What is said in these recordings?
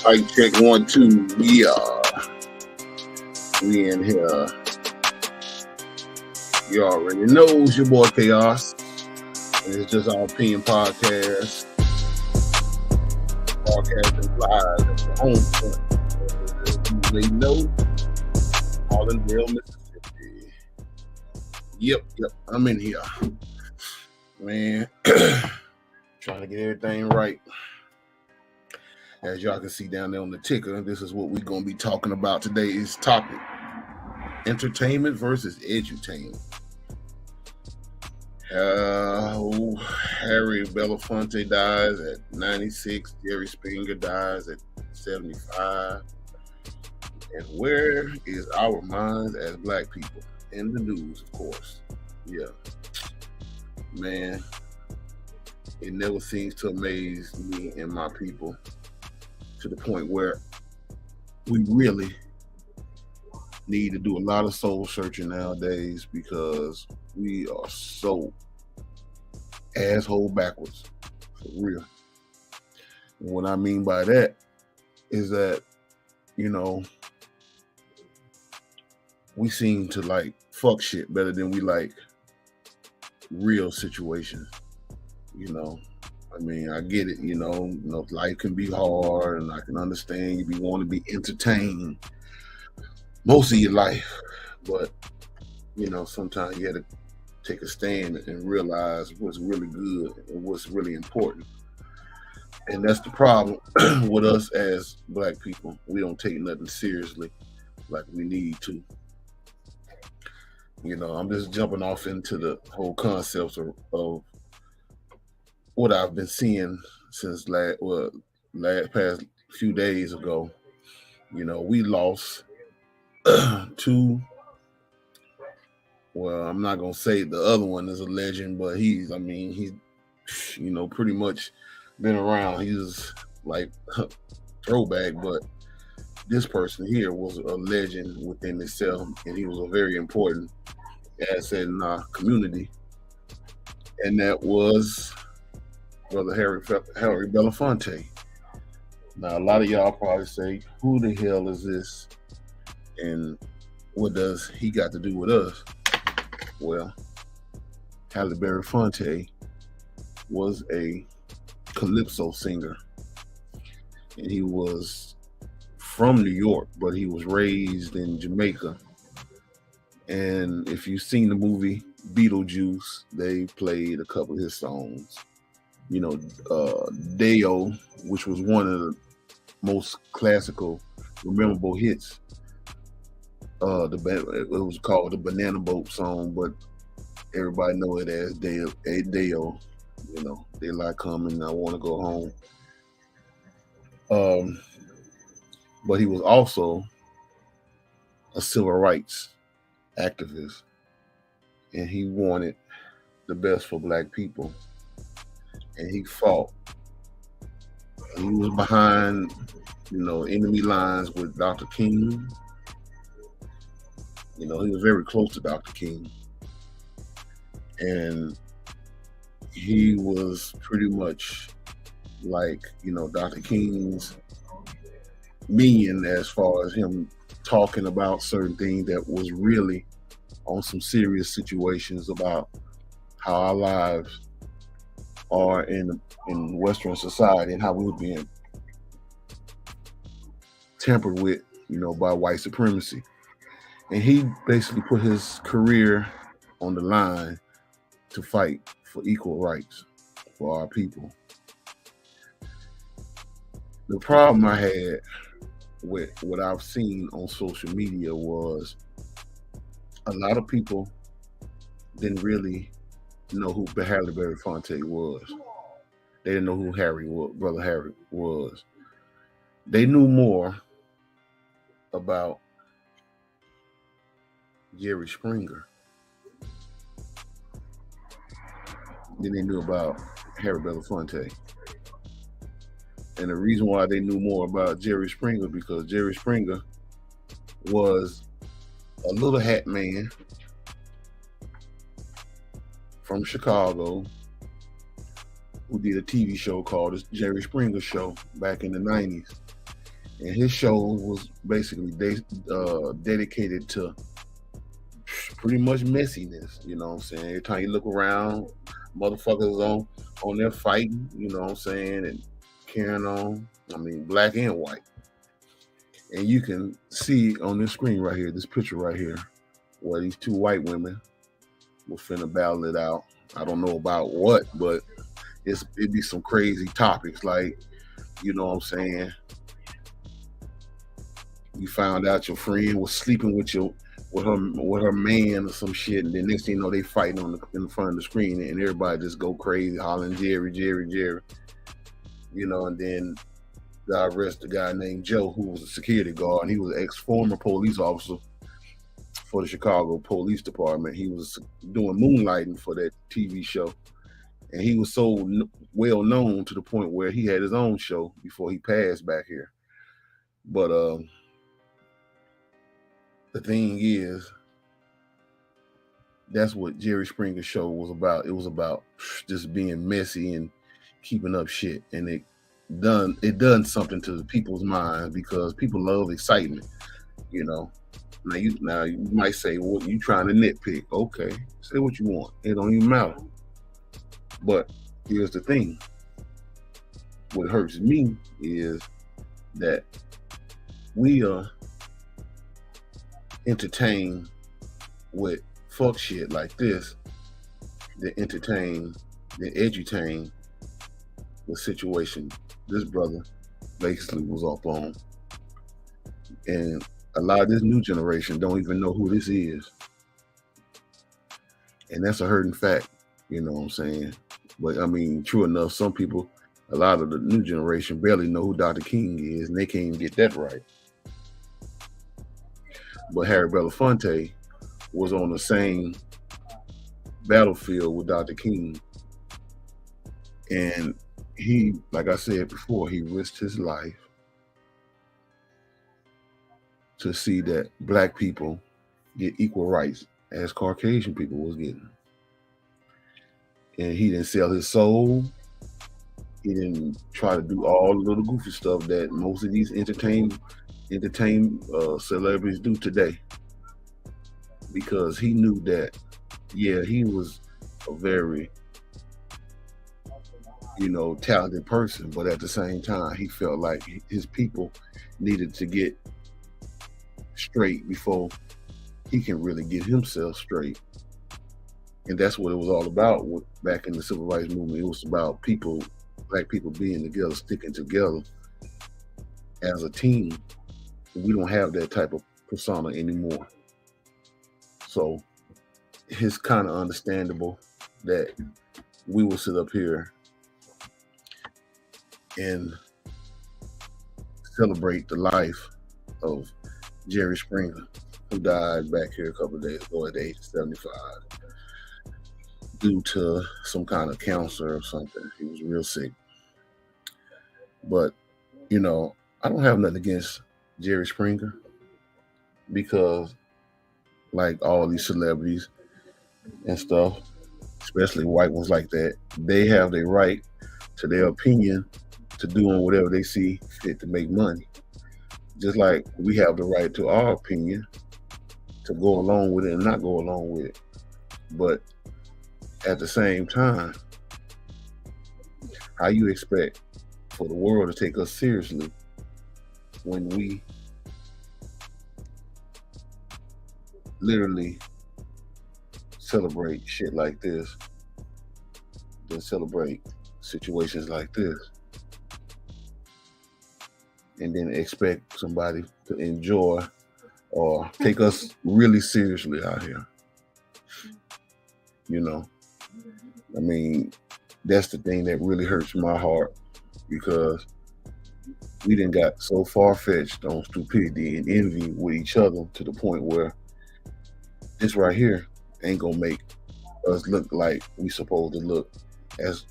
Mic check 1, 2. We in here. You already know it's your boy Chaos. And it's just our opinion podcast. Podcasting live at the home front. As you may know, all in real Mississippi. Yep. I'm in here. Man. Trying to get everything right. As y'all can see down there on the ticker, this is what we're going to be talking about today's topic. Entertainment versus edutainment. Harry Belafonte dies at 96. Jerry Springer dies at 75. And where is our minds as black people? In the news, of course. Yeah. Man, it never seems to amaze me and my people to the point where we really need to do a lot of soul searching nowadays because we are so asshole backwards, for real. And what I mean by that is that, we seem to like fuck shit better than we like real situations, I mean, I get it, life can be hard and I can understand you want to be entertained most of your life. But, sometimes you have to take a stand and realize what's really good and what's really important. And that's the problem with us as black people. We don't take nothing seriously like we need to. I'm just jumping off into the whole concept of what I've been seeing since past few days ago. We lost two. Well, I'm not gonna say the other one is a legend, but he's pretty much been around. He's like throwback, but this person here was a legend within itself, and he was a very important asset in our community, and that was Brother Harry Belafonte. Now, a lot of y'all probably say, who the hell is this? And what does he got to do with us? Well, Harry Belafonte was a calypso singer. And he was from New York, but he was raised in Jamaica. And if you've seen the movie Beetlejuice, they played a couple of his songs. Deo, which was one of the most classical, memorable hits. It was called the Banana Boat song, but everybody know it as Deo. Daylight coming, I want to go home. But he was also a civil rights activist, and he wanted the best for black people. And he fought. He was behind, enemy lines with Dr. King. He was very close to Dr. King. And he was pretty much like, Dr. King's minion as far as him talking about certain things that was really on some serious situations about how our lives are in Western society and how we were being tampered with, by white supremacy. And he basically put his career on the line to fight for equal rights for our people. The problem I had with what I've seen on social media was a lot of people didn't really know who Harry Belafonte was. They didn't know who Brother Harry was. They knew more about Jerry Springer than they knew about Harry Belafonte. And the reason why they knew more about Jerry Springer because Jerry Springer was a little hat man from Chicago who did a TV show called The Jerry Springer Show back in the 90s. And his show was basically dedicated to pretty much messiness. You know what I'm saying? Every time you look around, motherfuckers on there fighting. You know what I'm saying? And carrying on. I mean, black and white. And you can see on this screen right here, this picture right here, where these two white women were finna battle it out. I don't know about what, but it'd be some crazy topics like, you know what I'm saying? You found out your friend was sleeping with her man or some shit, and then next thing you know they fighting in front of the screen, and everybody just go crazy hollering Jerry, Jerry, Jerry. You know, and then I arrested a guy named Joe who was a security guard, and he was an ex-former police officer for the Chicago Police Department. He was doing moonlighting for that TV show, and he was so well known to the point where he had his own show before he passed back here. But the thing is, that's what Jerry Springer's show was about. It was about just being messy and keeping up shit, and it done something to the people's minds because people love excitement. You know, now you might say, well, you trying to nitpick? Okay, say what you want. It don't even matter. But here's the thing: what hurts me is that we are entertained with fuck shit like this, that edutain the situation this brother basically was up on. And a lot of this new generation don't even know who this is. And that's a hurting fact, you know what I'm saying? But I mean, true enough, some people, a lot of the new generation barely know who Dr. King is, and they can't even get that right. But Harry Belafonte was on the same battlefield with Dr. King. And he, like I said before, he risked his life to see that black people get equal rights as Caucasian people was getting. And he didn't sell his soul. He didn't try to do all the little goofy stuff that most of these entertained celebrities do today. Because he knew that, yeah, he was a very, talented person, but at the same time, he felt like his people needed to get straight before he can really get himself straight. And that's what it was all about back in the civil rights movement. It was about black people being together, sticking together as a team. We don't have that type of persona anymore. So it's kind of understandable that we will sit up here and celebrate the life of Jerry Springer, who died back here a couple of days ago at the age of 75 due to some kind of cancer or something. He was real sick. But, I don't have nothing against Jerry Springer because, like all these celebrities and stuff, especially white ones like that, they have their right to their opinion, to doing whatever they see fit to make money. Just like we have the right to our opinion, to go along with it and not go along with it. But at the same time, how you expect for the world to take us seriously when we literally celebrate shit like this, then celebrate situations like this, and then expect somebody to enjoy or take us really seriously out here? I mean, that's the thing that really hurts my heart, because we done got so far-fetched on stupidity and envy with each other to the point where this right here ain't gonna make us look like we supposed to look as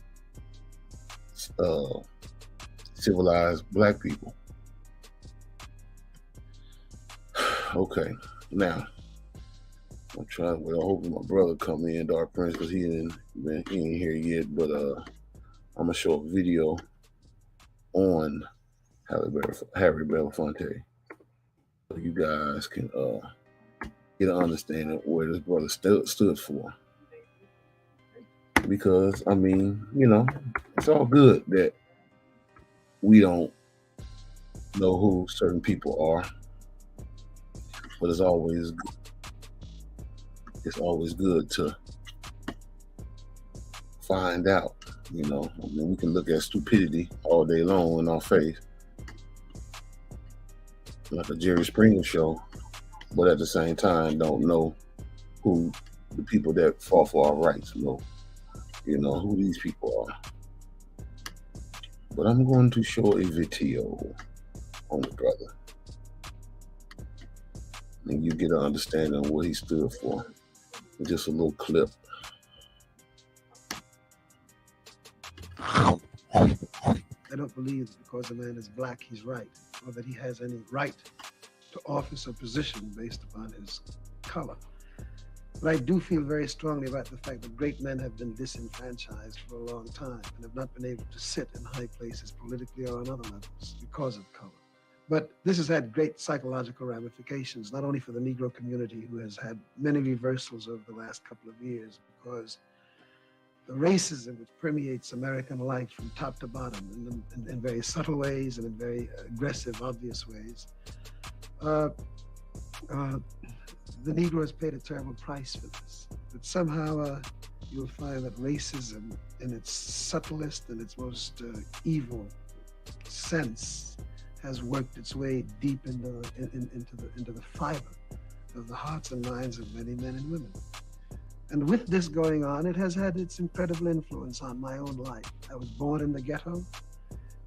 civilized black people. Okay, now I'm trying. Well, I hope my brother come in, Dark Prince, because he ain't here yet. But I'm gonna show a video on Harry Belafonte. So you guys can get an understanding of where this brother stood for. Because I mean, it's all good that we don't know who certain people are, but it's always good to find out. I mean, we can look at stupidity all day long in our face, like a Jerry Springer show, but at the same time, don't know who the people that fought for our rights know. Who these people are. But I'm going to show a video on the brother, and you get an understanding of what he stood for. Just a little clip. I don't believe that because a man is black, he's right, or that he has any right to office or position based upon his color. But I do feel very strongly about the fact that great men have been disenfranchised for a long time and have not been able to sit in high places politically or on other levels because of color. But this has had great psychological ramifications, not only for the Negro community, who has had many reversals over the last couple of years, because the racism which permeates American life from top to bottom in very subtle ways and in very aggressive, obvious ways. The Negro has paid a terrible price for this. But somehow you'll find that racism in its subtlest and its most evil sense has worked its way deep into the fiber of the hearts and minds of many men and women. And with this going on, it has had its incredible influence on my own life. I was born in the ghetto.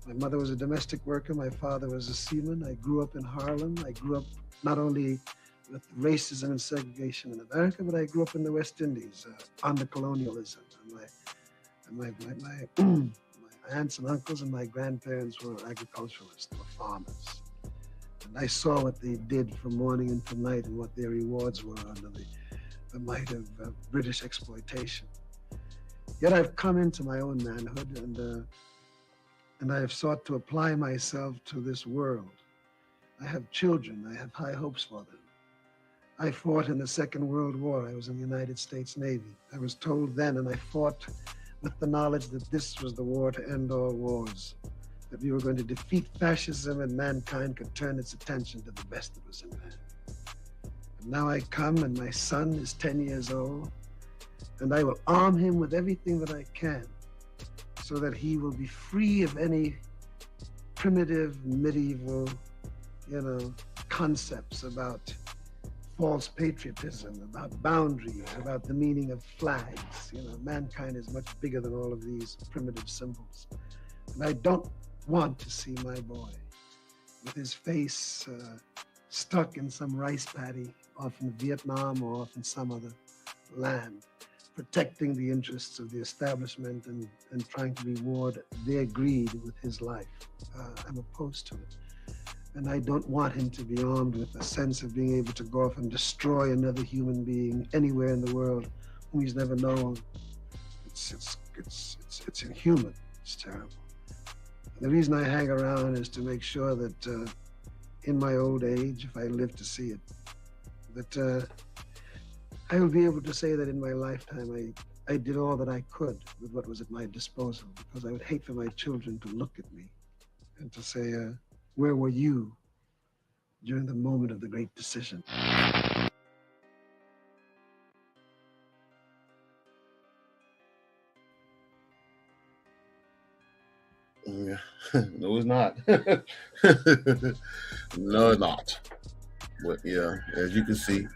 My mother was a domestic worker. My father was a seaman. I grew up in Harlem. I grew up not only with racism and segregation in America, but I grew up in the West Indies under colonialism. And my aunts and uncles and my grandparents were agriculturalists, they were farmers. And I saw what they did from morning until night and what their rewards were under the might of British exploitation. Yet I've come into my own manhood and I have sought to apply myself to this world. I have children, I have high hopes for them. I fought in the Second World War. I was in the United States Navy. I was told then, and I fought with the knowledge that this was the war to end all wars, that we were going to defeat fascism and mankind could turn its attention to the best that was in man. And now I come and my son is 10 years old, and I will arm him with everything that I can so that he will be free of any primitive, medieval, concepts about false patriotism, about boundaries, about the meaning of flags. Mankind is much bigger than all of these primitive symbols. And I don't want to see my boy with his face stuck in some rice paddy off in Vietnam or off in some other land, protecting the interests of the establishment and trying to reward their greed with his life. I'm opposed to it. And I don't want him to be armed with a sense of being able to go off and destroy another human being anywhere in the world whom he's never known. It's inhuman. It's terrible. And the reason I hang around is to make sure that in my old age, if I live to see it, that I will be able to say that in my lifetime I did all that I could with what was at my disposal, because I would hate for my children to look at me and to say, where were you during the moment of the great decision? Yeah. No, it's not. No, it's not. But yeah, as you can see,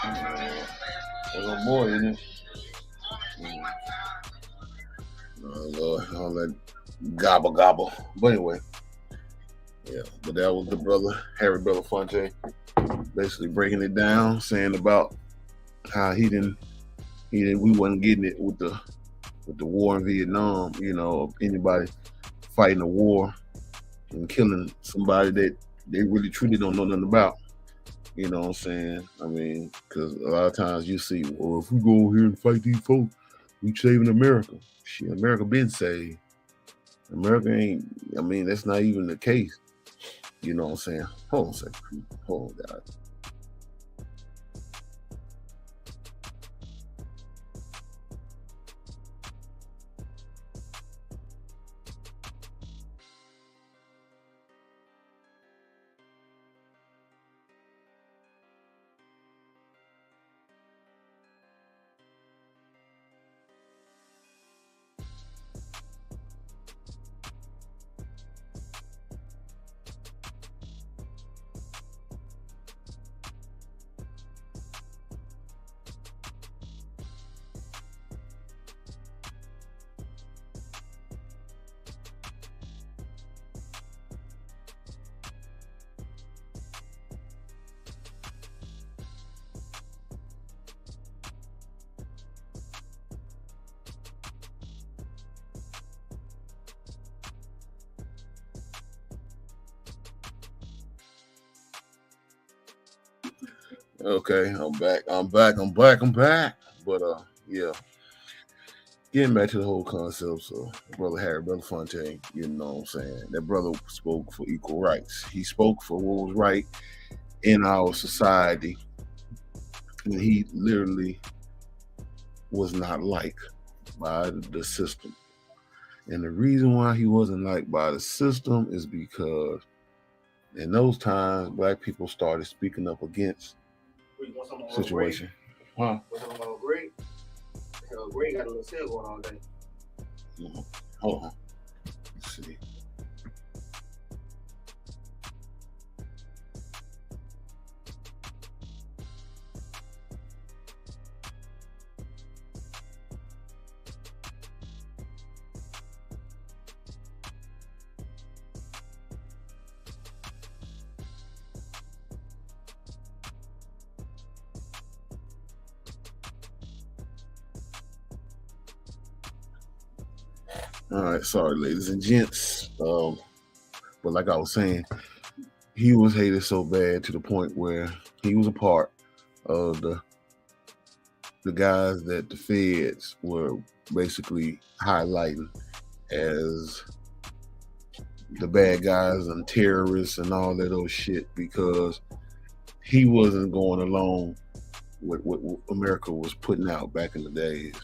there's no more in it. Oh Lord, all that gobble gobble. But anyway, yeah. But that was the brother Harry Belafonte, basically breaking it down, saying about how we wasn't getting it with the war in Vietnam. Anybody fighting a war and killing somebody that they really truly don't know nothing about. You know what I'm saying? I mean, because a lot of times you see, well, if we go over here and fight these folks, we saving America. Shit, America been saved. America ain't. I mean, that's not even the case. You know what I'm saying? Hold on a second. Hold on, guys. Okay, I'm back. I'm back. But yeah, getting back to the whole concept. So, brother Harry Belafonte, you know what I'm saying? That brother spoke for equal rights. He spoke for what was right in our society, and he literally was not liked by the system. And the reason why he wasn't liked by the system is because in those times, black people started speaking up against situation. Huh? Great. Great got a little sale going all day. Hold on. Let's see. All right, sorry, ladies and gents. But like I was saying, he was hated so bad to the point where he was a part of the guys that the feds were basically highlighting as the bad guys and terrorists and all that old shit because he wasn't going along with what America was putting out back in the days.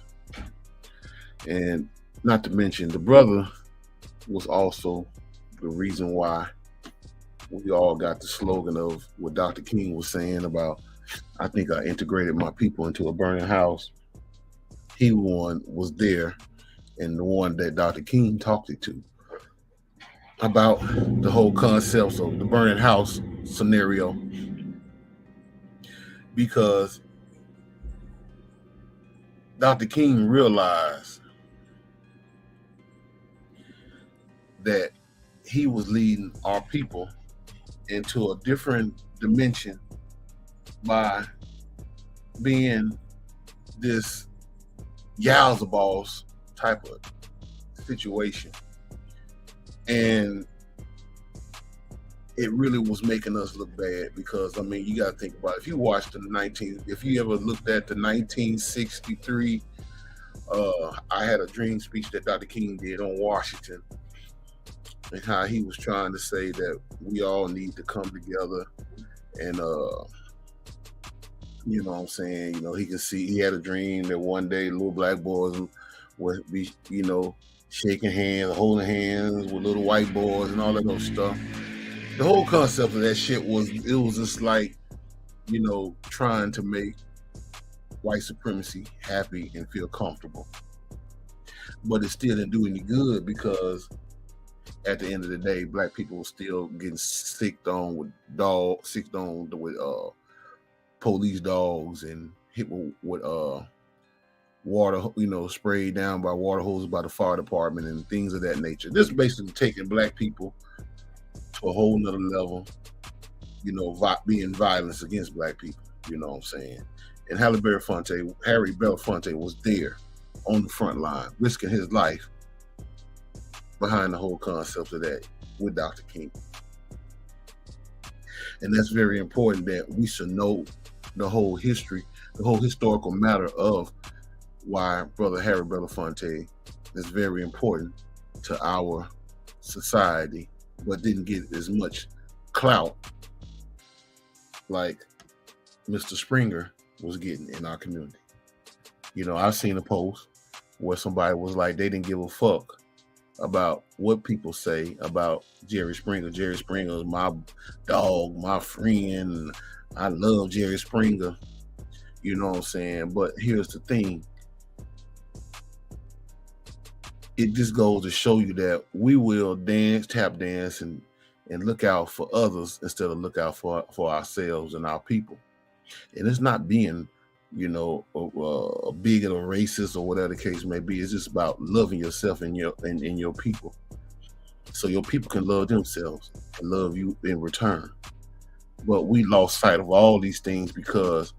And not to mention, the brother was also the reason why we all got the slogan of what Dr. King was saying about, I think I integrated my people into a burning house. He was there, and the one that Dr. King talked it to about the whole concept of the burning house scenario, because Dr. King realized that he was leading our people into a different dimension by being this Yowza boss type of situation. And it really was making us look bad because, I mean, you got to think about it. If you watched if you ever looked at the 1963 I Had a Dream speech that Dr. King did on Washington, and how he was trying to say that we all need to come together and you know what I'm saying, you know, he had a dream that one day little black boys would be, you know, shaking hands, holding hands with little white boys and all that other stuff. The whole concept of that shit was just like, you know, trying to make white supremacy happy and feel comfortable. But it still didn't do any good because at the end of the day, black people were still getting sicked on with police dogs and hit with water, you know, sprayed down by water hoses by the fire department and things of that nature. This is basically taking black people to a whole nother level, you know, being violence against black people, you know what I'm saying? And Harry Belafonte was there on the front line, risking his life behind the whole concept of that with Dr. King. And that's very important that we should know the whole history, the whole historical matter of why Brother Harry Belafonte is very important to our society, but didn't get as much clout like Mr. Springer was getting in our community. You know, I've seen a post where somebody was like, they didn't give a fuck about what people say about Jerry Springer. Jerry Springer is my dog, my friend. I love Jerry Springer. You know what I'm saying? But here's the thing. It just goes to show you that we will tap dance, and look out for others instead of look out for ourselves and our people. And it's not being, you know, a bigot or racist or whatever the case may be. It's just about loving yourself and your people, so your people can love themselves and love you in return. But we lost sight of all these things because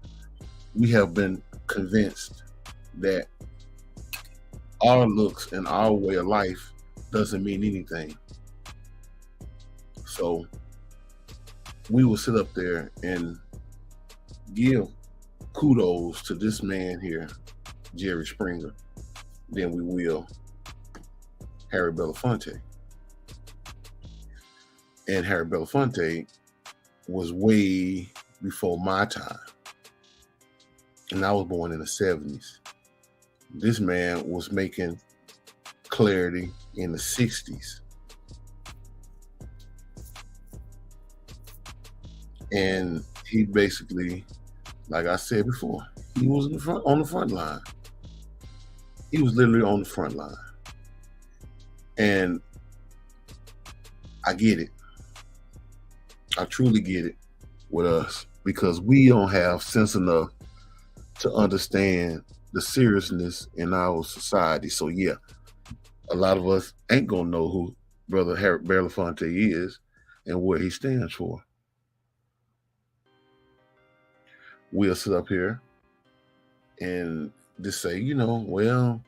we have been convinced that our looks and our way of life doesn't mean anything. So we will sit up there and give kudos to this man here, Jerry Springer, than we will Harry Belafonte. And Harry Belafonte was way before my time. And I was born in the 70s. This man was making clarity in the 60s. And he basically, like I said before, he was on the front line. He was literally on the front line. And I get it. I truly get it with us, because we don't have sense enough to understand the seriousness in our society. So yeah, a lot of us ain't gonna know who Brother Harry Belafonte is and what he stands for. We'll sit up here and just say, you know, well,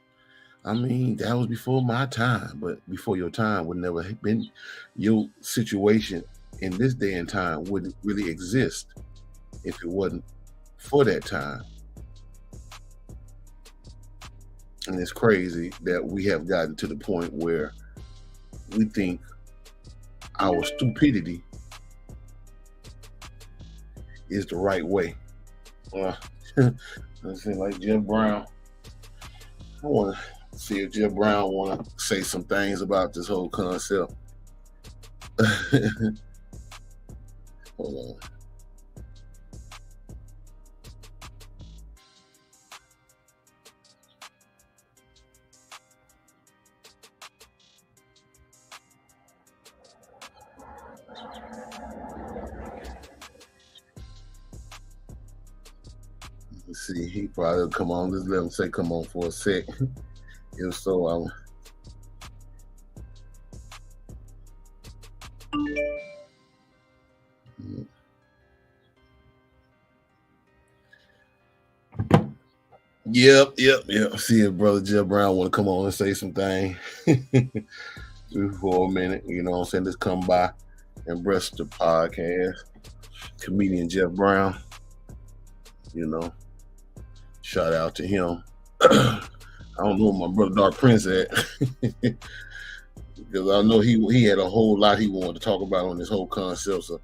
I mean, that was before my time, but before your time would never have been. Your situation in this day and time wouldn't really exist if it wasn't for that time. And it's crazy that we have gotten to the point where we think our stupidity is the right way. I seem like Jim Brown. I want to see if Jim Brown want to say some things about this whole concept. Hold on. Let's see, he probably will come on. Just let him say come on for a sec. If so, Yep. See if Brother Jeb Brown want to come on and say something for a minute. You know what I'm saying? Just come by and breast the podcast. Comedian Jeff Brown. You know, shout out to him. I don't know where my brother Dark Prince at. Because I know he had a whole lot he wanted to talk about on this whole concept. So,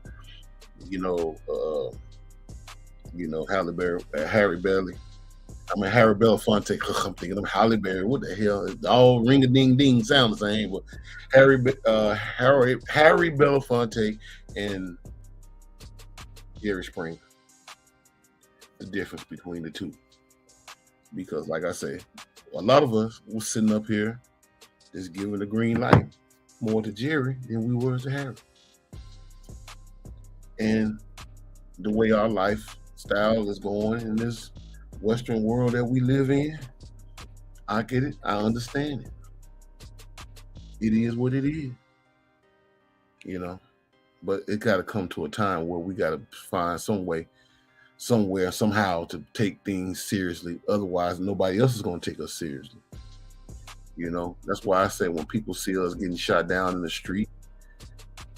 Harry Belafonte. I'm thinking of Halle Berry. What the hell? It's all ring a ding ding sound the same. But Harry Belafonte and Jerry Springer. The difference between the two. Because, like I say, a lot of us were sitting up here just giving the green light more to Jerry than we were to Harry. And the way our lifestyle is going in this Western world that we live in, I get it. I understand it. It is what it is. You know, but it got to come to a time where we got to find some way, somewhere, somehow to take things seriously. Otherwise, nobody else is going to take us seriously. You know, that's why I say when people see us getting shot down in the street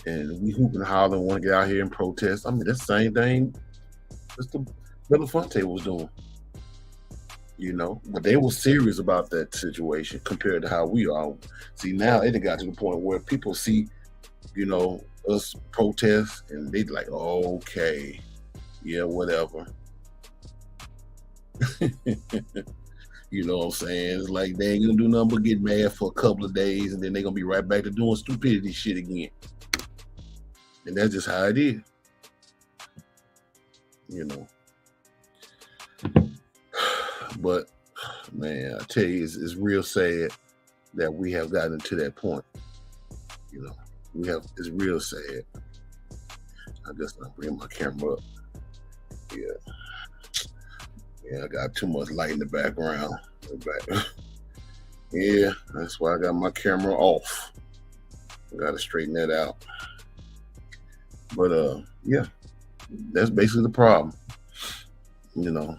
and we hoop and holler and want to get out here and protest, I mean, that's the same thing Mr. Belafonte was doing. you know, but they were serious about that situation compared to how we are. See, now it got to the point where people see, you know, us protest and they like, oh, okay, yeah, whatever. You know what I'm saying? It's like they ain't gonna do nothing but get mad for a couple of days and then they're gonna be right back to doing stupidity shit again. And that's just how it is. You know. But man, I tell you, it's real sad that we have gotten to that point. You know, it's real sad. I guess I'll bring my camera up. Yeah, I got too much light in the background. Yeah, that's why I got my camera off. I gotta straighten that out. But yeah, that's basically the problem. You know,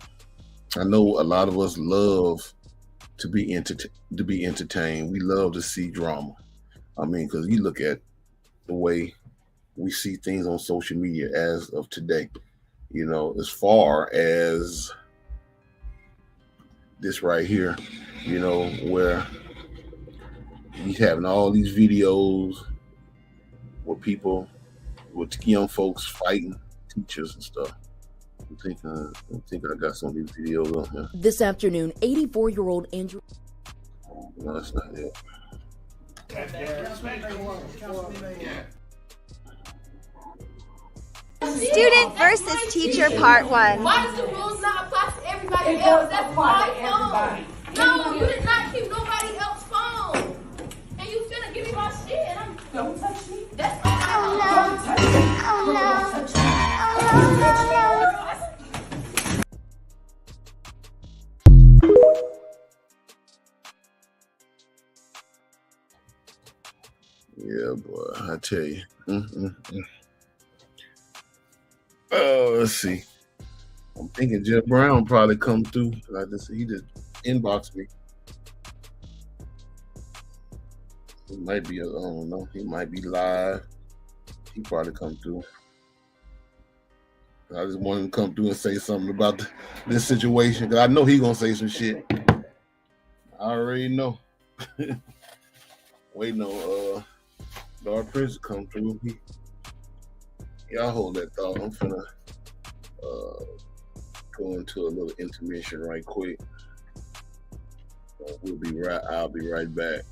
I know a lot of us love to be entertained. We love to see drama. I mean, because you look at the way we see things on social media as of today. You know, as far as this right here, you know, where he's having all these videos with people, with young folks fighting teachers and stuff. I'm thinking I got some of these videos on here. This afternoon, 84-year-old Andrew. Oh, no, that's not it. Student versus teacher part 1. Why does the rules not apply to everybody else? That's my phone. No, you did not keep nobody else's phone. And you finna give me my shit and I'm don't touch me. That's my phone. Oh no. Oh no. Yeah, boy, I tell you. Let's see. I'm thinking Jeff Brown probably come through. He just inboxed me. He might be, I don't know. He might be live. He probably come through. I just want him to come through and say something about this situation because I know he gonna say some shit. I already know. Waiting on Dark Prince to come through. Y'all hold that thought. I'm finna go into a little intermission right quick. I'll be right back.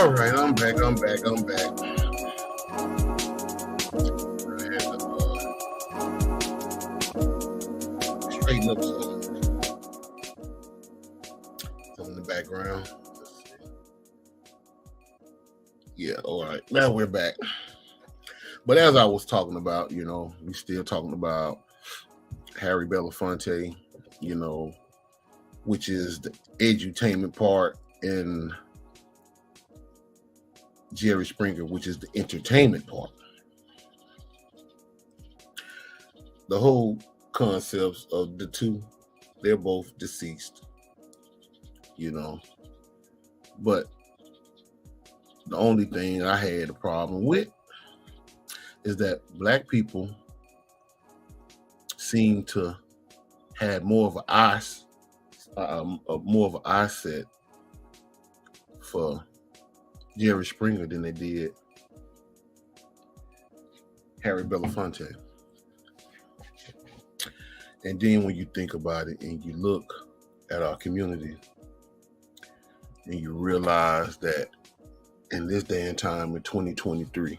All right, I'm back. I had to straighten up something in the background. Let's see. Yeah, all right. Now we're back. But as I was talking about, we still talking about Harry Belafonte, which is the edutainment part, and Jerry Springer, which is the entertainment part. The whole concepts of the two, they're both deceased, But the only thing I had a problem with is that Black people seem to have more of an eye set for Jerry Springer than they did Harry Belafonte. And then when you think about it and you look at our community and you realize that in this day and time in 2023,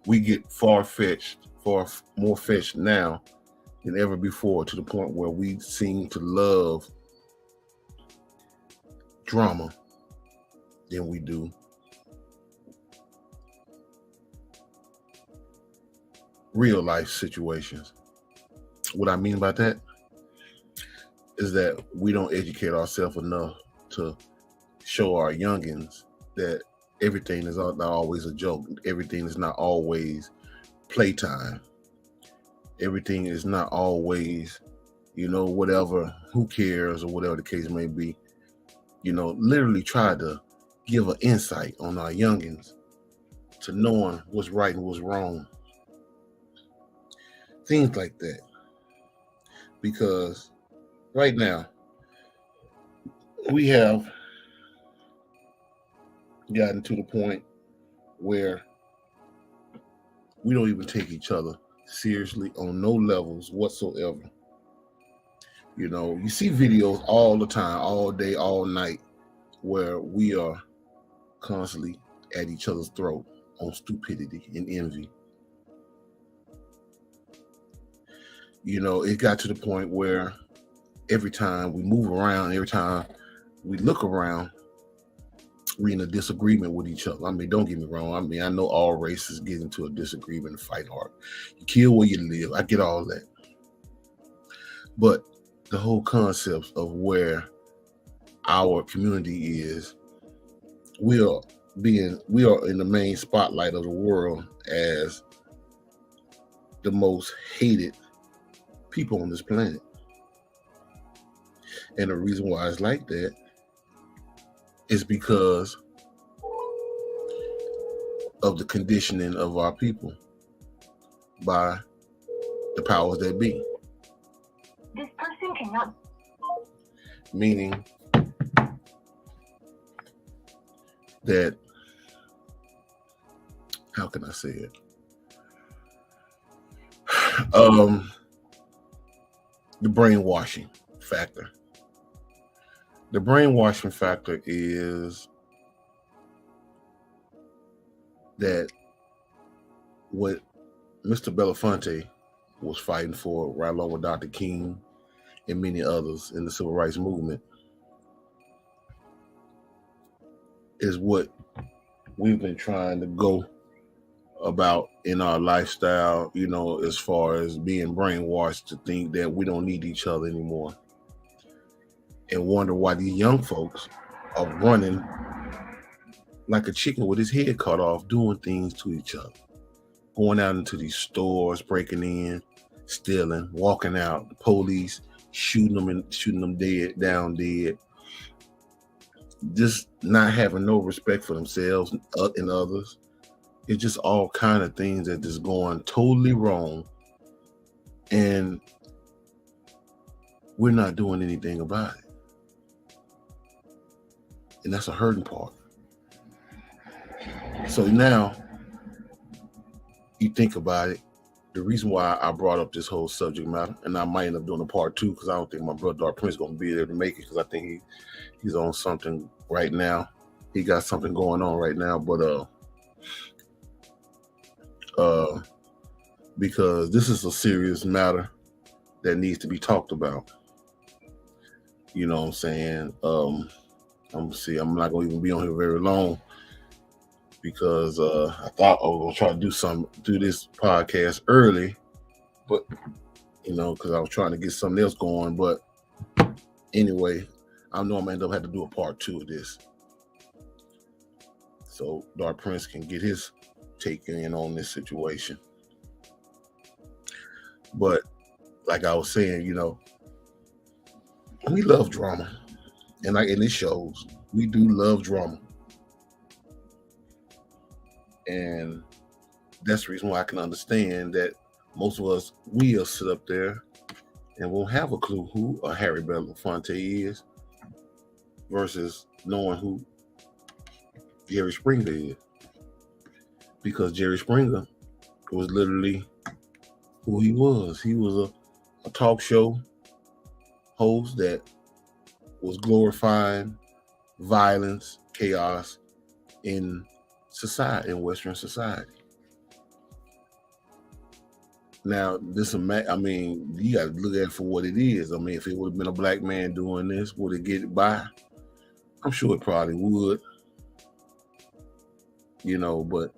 we get far more fetched now than ever before, to the point where we seem to love drama than we do real life situations. What I mean by that is that we don't educate ourselves enough to show our youngins that everything is not always a joke. Everything is not always playtime. Everything is not always, whatever, who cares, or whatever the case may be. Literally try to give an insight on our youngins to knowing what's right and what's wrong. Things like that. Because right now, we have gotten to the point where we don't even take each other seriously on no levels whatsoever. You see videos all the time, all day, all night, where we are constantly at each other's throat on stupidity and envy. It got to the point where every time we move around, every time we look around, we're in a disagreement with each other. I mean, don't get me wrong. I mean, I know all races get into a disagreement and fight hard. You kill where you live. I get all that. But the whole concept of where our community is, we are in the main spotlight of the world as the most hated people on this planet. And the reason why it's like that is because of the conditioning of our people by the powers that be. This person cannot. Meaning that, how can I say it? The brainwashing factor. The brainwashing factor is that what Mr. Belafonte was fighting for, right along with Dr. King and many others in the civil rights movement, is what we've been trying to go about in our lifestyle, as far as being brainwashed to think that we don't need each other anymore. And wonder why these young folks are running like a chicken with his head cut off, doing things to each other, going out into these stores, breaking in, stealing, walking out, the police shooting them down dead, just not having no respect for themselves and others. It's just all kind of things that just going totally wrong, and we're not doing anything about it. And that's a hurting part. So now you think about it, the reason why I brought up this whole subject matter, and I might end up doing a part 2 because I don't think my brother Dark Prince is going to be able to make it because I think he's on something right now. He got something going on right now, but because this is a serious matter that needs to be talked about. You know what I'm saying? I'm not going to even be on here very long because I thought I was going to try to do this podcast early, but because I was trying to get something else going. But anyway, I know I'm going to end up having to do a part 2 of this, so Dark Prince can get his take in on this situation. But like I was saying, we love drama, and it shows. We do love drama, and that's the reason why I can understand that most of us will sit up there and won't have a clue who a Harry Belafonte is versus knowing who Jerry Springer is, because Jerry Springer was literally who he was. He was a talk show host that was glorifying violence, chaos in society, in Western society. Now, you got to look at it for what it is. If it would have been a black man doing this, would it get by? I'm sure it probably would. But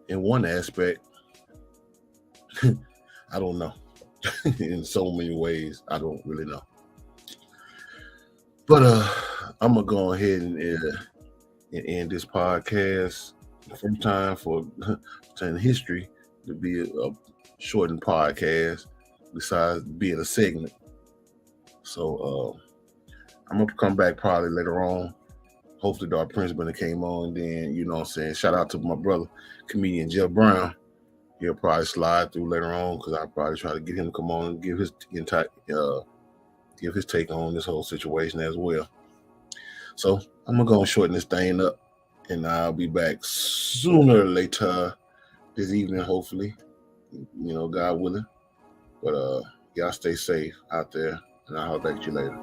in one aspect, I don't know. In so many ways, I don't really know. But I'm gonna go ahead and end this podcast. First time in history to be a shortened podcast, besides being a segment. So I'm gonna come back probably later on. Hopefully Dark Prince came on, then shout out to my brother, comedian Jeff Brown. He'll probably slide through later on because I'll probably try to get him to come on and give his take on this whole situation as well. So I'm gonna go and shorten this thing up, and I'll be back sooner or later this evening, hopefully. God willing. But y'all stay safe out there, and I'll holler at you later.